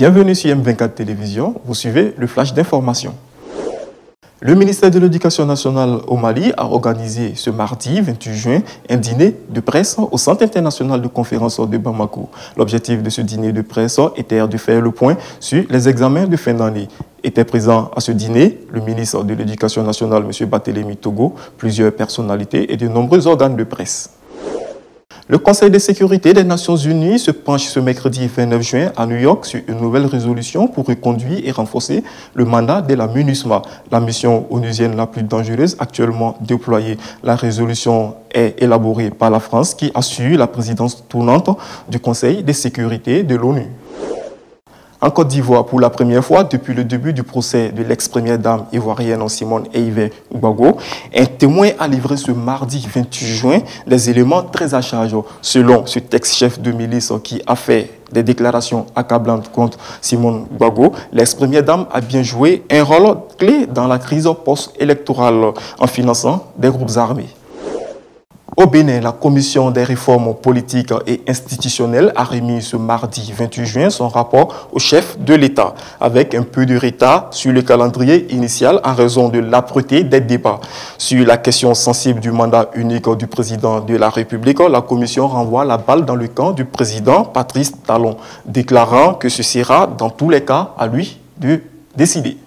Bienvenue sur M24 Télévision, vous suivez le flash d'information. Le ministère de l'Éducation nationale au Mali a organisé ce mardi 28 juin un dîner de presse au Centre international de conférences de Bamako. L'objectif de ce dîner de presse était de faire le point sur les examens de fin d'année. Étaient présents à ce dîner le ministre de l'Éducation nationale, M. Barthélémy Togo, plusieurs personnalités et de nombreux organes de presse. Le Conseil de sécurité des Nations Unies se penche ce mercredi 29 juin à New York sur une nouvelle résolution pour reconduire et renforcer le mandat de la MINUSMA, la mission onusienne la plus dangereuse actuellement déployée. La résolution est élaborée par la France qui assure la présidence tournante du Conseil de sécurité de l'ONU. En Côte d'Ivoire, pour la première fois depuis le début du procès de l'ex-première dame ivoirienne Simone Eivey Gbagbo, un témoin a livré ce mardi 28 juin des éléments très à charge. Selon ce ex-chef de milice qui a fait des déclarations accablantes contre Simone Gbagbo, l'ex-première dame a bien joué un rôle clé dans la crise post-électorale en finançant des groupes armés. Au Bénin, la Commission des réformes politiques et institutionnelles a remis ce mardi 28 juin son rapport au chef de l'État, avec un peu de retard sur le calendrier initial en raison de l'âpreté des débats. Sur la question sensible du mandat unique du président de la République, la Commission renvoie la balle dans le camp du président Patrice Talon, déclarant que ce sera dans tous les cas à lui de décider.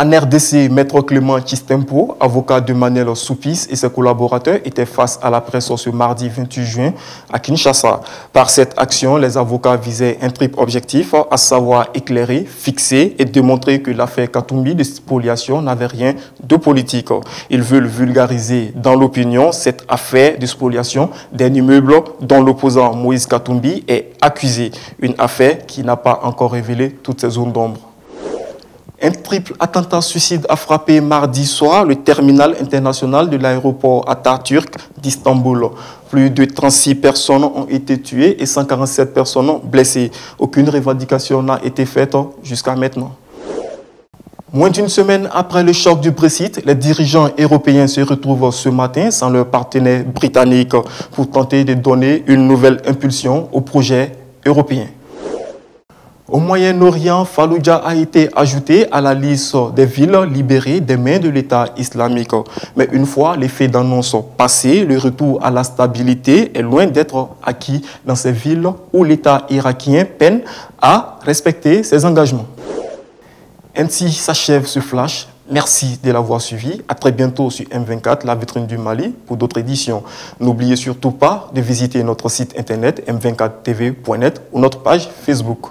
En RDC, Maître Clément Chistempo, avocat de Manel Soupis et ses collaborateurs étaient face à la presse ce mardi 28 juin à Kinshasa. Par cette action, les avocats visaient un triple objectif, à savoir éclairer, fixer et démontrer que l'affaire Katumbi de spoliation n'avait rien de politique. Ils veulent vulgariser dans l'opinion cette affaire de spoliation d'un immeuble dont l'opposant Moïse Katumbi est accusé. Une affaire qui n'a pas encore révélé toutes ses zones d'ombre. Un triple attentat suicide a frappé mardi soir le terminal international de l'aéroport Atatürk d'Istanbul. Plus de 36 personnes ont été tuées et 147 personnes blessées. Aucune revendication n'a été faite jusqu'à maintenant. Moins d'une semaine après le choc du Brexit, les dirigeants européens se retrouvent ce matin sans leur partenaire britannique pour tenter de donner une nouvelle impulsion au projet européen. Au Moyen-Orient, Falloujah a été ajouté à la liste des villes libérées des mains de l'État islamique. Mais une fois les faits d'annonce passés, le retour à la stabilité est loin d'être acquis dans ces villes où l'État irakien peine à respecter ses engagements. Ainsi s'achève ce flash. Merci de l'avoir suivi. À très bientôt sur M24, la vitrine du Mali, pour d'autres éditions. N'oubliez surtout pas de visiter notre site internet m24tv.net ou notre page Facebook.